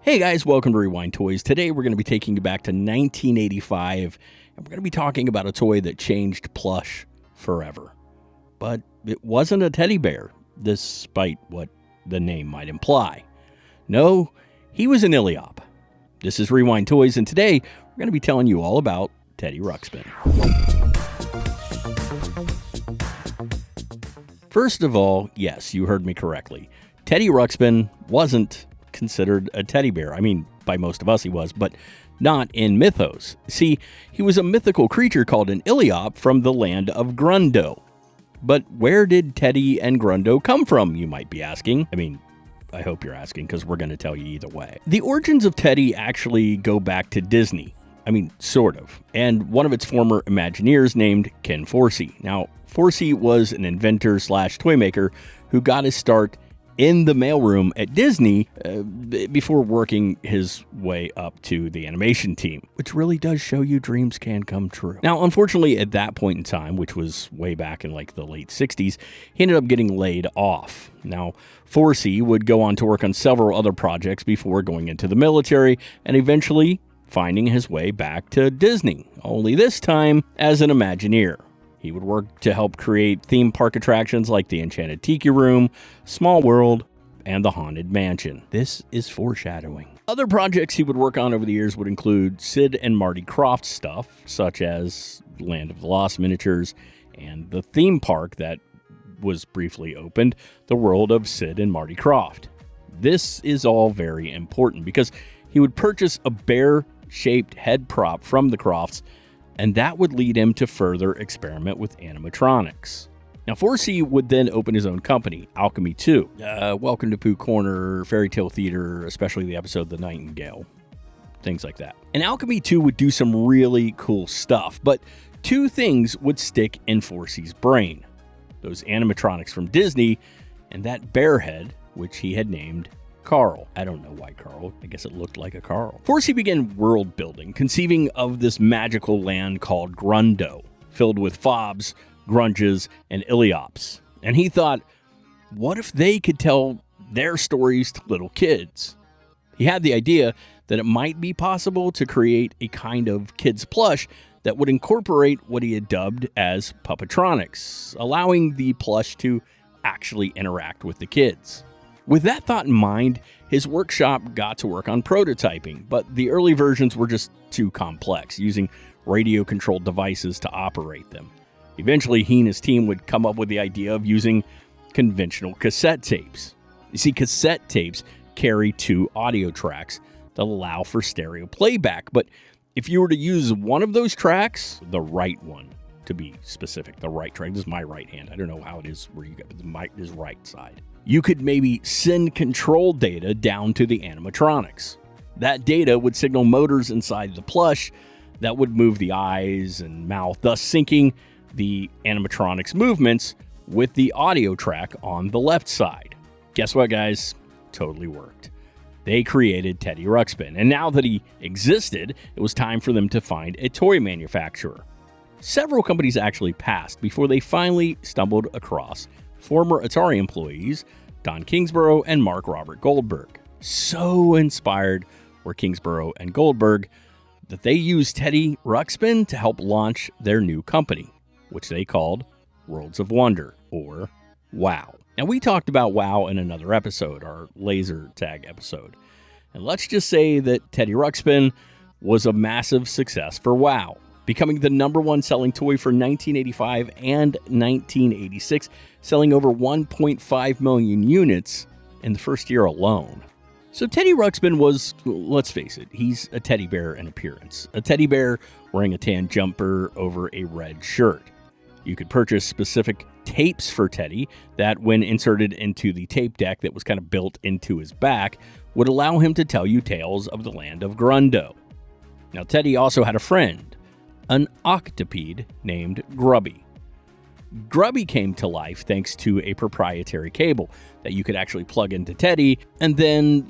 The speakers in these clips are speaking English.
Hey guys, welcome to Rewind Toys. Today we're going to be taking you back to 1985, and we're going to be talking about a toy that changed plush forever. But it wasn't a teddy bear, despite what the name might imply. No, he was an Iliop. This is Rewind Toys, and today we're going to be telling you all about Teddy Ruxpin. First of all, yes, you heard me correctly. Teddy Ruxpin wasn't considered a teddy bear. I mean, by most of us he was, but not in mythos. See, he was a mythical creature called an Iliop from the land of Grundo. But where did Teddy and Grundo come from, you might be asking? I hope you're asking, because we're going to tell you either way. The origins of Teddy actually go back to Disney. Sort of. And one of its former Imagineers named Ken Forsey. Now, Forsey was an inventor / toy maker who got his start in the mailroom at Disney before working his way up to the animation team, which really does show you dreams can come true. Now, unfortunately, at that point in time, which was way back in the late 60s, he ended up getting laid off. Now, Forsey would go on to work on several other projects before going into the military and eventually finding his way back to Disney, only this time as an Imagineer. He would work to help create theme park attractions like the Enchanted Tiki Room, Small World, and the Haunted Mansion. This is foreshadowing. Other projects he would work on over the years would include Sid and Marty Kroft stuff, such as Land of the Lost miniatures and the theme park that was briefly opened, the world of Sid and Marty Kroft. This is all very important because he would purchase a bear-shaped head prop from the Krofts, and that would lead him to further experiment with animatronics. Now, Forsey would then open his own company, Alchemy 2. Welcome to Pooh Corner, Fairy Tale Theater, especially the episode The Nightingale, things like that. And Alchemy 2 would do some really cool stuff, but two things would stick in Forsey's brain. Those animatronics from Disney and that bear head, which he had named Carl. I don't know why Carl. I guess it looked like a Carl. Forsey began world building, conceiving of this magical land called Grundo, filled with fobs, grunges, and Iliops. And he thought, what if they could tell their stories to little kids? He had the idea that it might be possible to create a kind of kids plush that would incorporate what he had dubbed as puppetronics, allowing the plush to actually interact with the kids. With that thought in mind, his workshop got to work on prototyping, but the early versions were just too complex, using radio-controlled devices to operate them. Eventually, he and his team would come up with the idea of using conventional cassette tapes. You see, cassette tapes carry two audio tracks that allow for stereo playback, but if you were to use one of those tracks, the right one, to be specific, the right track, this is my right hand, I don't know how it is where you got the mic is right side, you could maybe send control data down to the animatronics. That data would signal motors inside the plush that would move the eyes and mouth, thus syncing the animatronics movements with the audio track on the left side. Guess what, guys? Totally worked. They created Teddy Ruxpin, and now that he existed, it was time for them to find a toy manufacturer. Several companies actually passed before they finally stumbled across former Atari employees Don Kingsborough and Mark Robert Goldberg. So inspired were Kingsborough and Goldberg that they used Teddy Ruxpin to help launch their new company, which they called Worlds of Wonder, or WOW. Now, we talked about WOW in another episode, our laser tag episode. And let's just say that Teddy Ruxpin was a massive success for WOW, becoming the #1 selling toy for 1985 and 1986, selling over 1.5 million units in the first year alone. So Teddy Ruxpin was, let's face it, he's a teddy bear in appearance. A teddy bear wearing a tan jumper over a red shirt. You could purchase specific tapes for Teddy that, when inserted into the tape deck that was kind of built into his back, would allow him to tell you tales of the land of Grundo. Now, Teddy also had a friend, an octopede named Grubby. Grubby came to life thanks to a proprietary cable that you could actually plug into Teddy and then,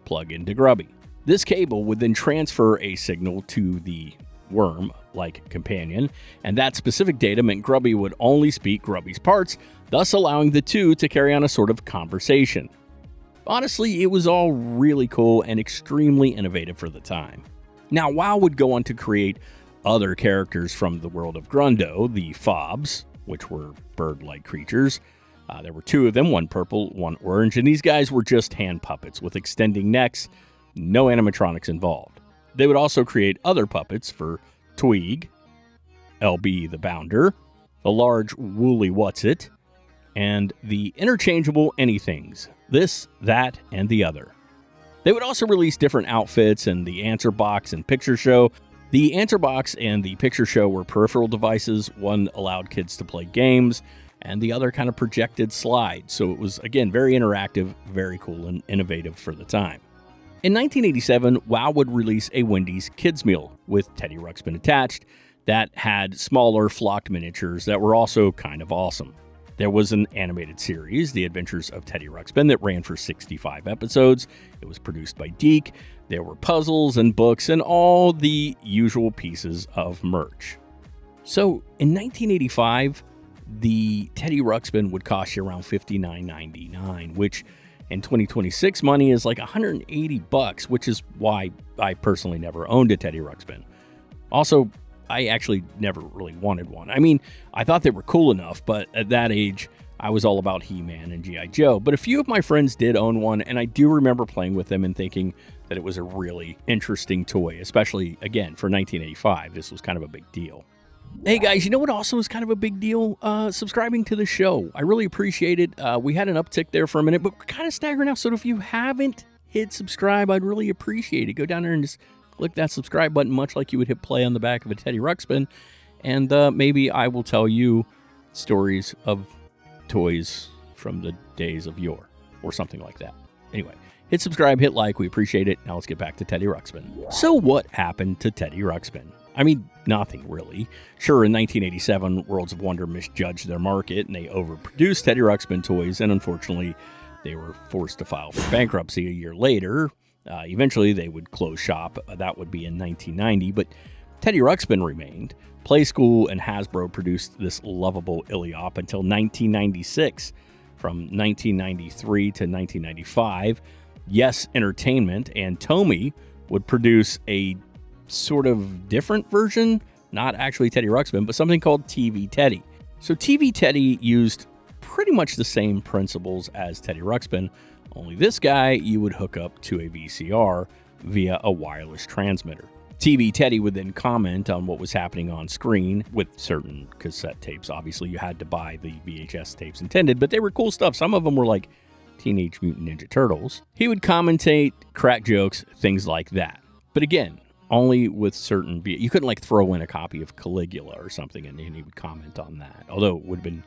plug into Grubby. This cable would then transfer a signal to the worm-like companion, and that specific data meant Grubby would only speak Grubby's parts, thus allowing the two to carry on a sort of conversation. Honestly, it was all really cool and extremely innovative for the time. Now, WoW would go on to create other characters from the world of Grundo, the Fobs, which were bird-like creatures. There were two of them, one purple, one orange, and these guys were just hand puppets with extending necks, no animatronics involved. They would also create other puppets for Tweeg, LB the Bounder, the large woolly What's-It, and the interchangeable Anythings, this, that, and the other. They would also release different outfits in the Answer Box and Picture Show. The Answer Box and the Picture Show were peripheral devices. One allowed kids to play games, and the other kind of projected slides. So it was, again, very interactive, very cool, and innovative for the time. In 1987, WoW would release a Wendy's Kids Meal with Teddy Ruxpin attached that had smaller flocked miniatures that were also kind of awesome. There was an animated series, The Adventures of Teddy Ruxpin, that ran for 65 episodes. It was produced by Deke. There were puzzles and books and all the usual pieces of merch. So in 1985, the Teddy Ruxpin would cost you around $59.99, which in 2026 money is like $180, which is why I personally never owned a Teddy Ruxpin. Also, I actually never really wanted one. I mean, I thought they were cool enough, but at that age, I was all about He-Man and G.I. Joe. But a few of my friends did own one, and I do remember playing with them and thinking that it was a really interesting toy, especially, again, for 1985. This was kind of a big deal. Hey guys, you know what also is kind of a big deal? Subscribing to the show. I really appreciate it. We had an uptick there for a minute, but we're kind of staggering now. So if you haven't hit subscribe, I'd really appreciate it. Go down there and just click that subscribe button, much like you would hit play on the back of a Teddy Ruxpin, and maybe I will tell you stories of toys from the days of yore, or something like that. Anyway, hit subscribe, hit like, we appreciate it. Now let's get back to Teddy Ruxpin. So what happened to Teddy Ruxpin? I mean, nothing really. Sure, in 1987, Worlds of Wonder misjudged their market and they overproduced Teddy Ruxpin toys, and unfortunately, they were forced to file for bankruptcy a year later. Eventually, they would close shop. That would be in 1990, but Teddy Ruxpin remained. Playskool and Hasbro produced this lovable Iliop until 1996. From 1993 to 1995, Yes Entertainment and Tomy would produce a sort of different version, not actually Teddy Ruxpin, but something called TV Teddy. So TV Teddy used pretty much the same principles as Teddy Ruxpin, only this guy you would hook up to a VCR via a wireless transmitter. TV Teddy would then comment on what was happening on screen with certain cassette tapes. Obviously, you had to buy the VHS tapes intended, but they were cool stuff. Some of them were like Teenage Mutant Ninja Turtles. He would commentate, crack jokes, things like that. But again, only with certain... You couldn't like throw in a copy of Caligula or something and he would comment on that. Although it would have been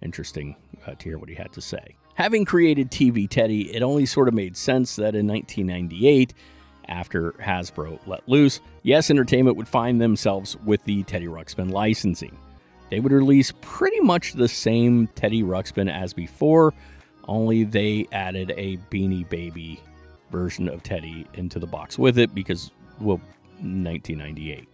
interesting to hear what he had to say. Having created TV Teddy, it only sort of made sense that in 1998, after Hasbro let loose, Yes Entertainment would find themselves with the Teddy Ruxpin licensing. They would release pretty much the same Teddy Ruxpin as before, only they added a Beanie Baby version of Teddy into the box with it because, well, 1998.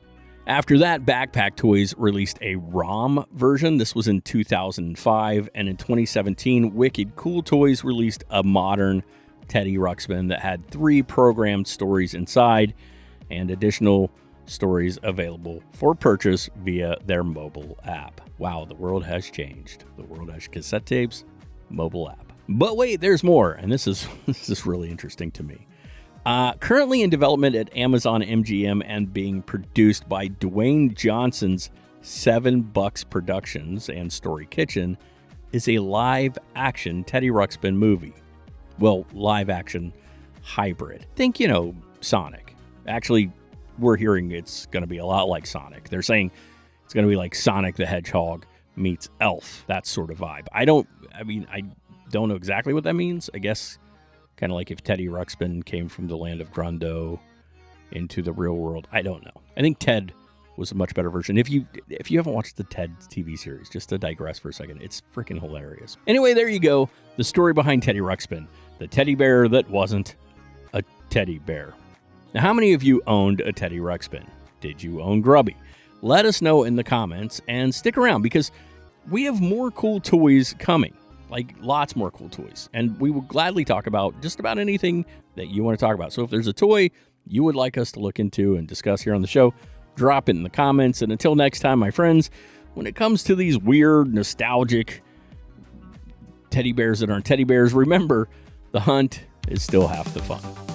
After that, Backpack Toys released a ROM version. This was in 2005, and in 2017, Wicked Cool Toys released a modern Teddy Ruxpin that had 3 programmed stories inside and additional stories available for purchase via their mobile app. Wow, the world has changed. The world has cassette tapes, mobile app. But wait, there's more, and this is really interesting to me. Currently in development at Amazon MGM and being produced by Dwayne Johnson's 7 Bucks Productions and Story Kitchen is a live-action Teddy Ruxpin movie. Well, live-action hybrid. Think, Sonic. Actually, we're hearing it's going to be a lot like Sonic. They're saying it's going to be like Sonic the Hedgehog meets Elf, that sort of vibe. I don't know exactly what that means. I guess kind of like if Teddy Ruxpin came from the land of Grundo into the real world. I don't know. I think Ted was a much better version. If you haven't watched the Ted TV series, just to digress for a second, it's freaking hilarious. Anyway, there you go. The story behind Teddy Ruxpin, the teddy bear that wasn't a teddy bear. Now, how many of you owned a Teddy Ruxpin? Did you own Grubby? Let us know in the comments and stick around because we have more cool toys coming. like lots more cool toys. And we will gladly talk about just about anything that you want to talk about. So if there's a toy you would like us to look into and discuss here on the show, drop it in the comments. And until next time, my friends, when it comes to these weird, nostalgic teddy bears that aren't teddy bears, remember, the hunt is still half the fun.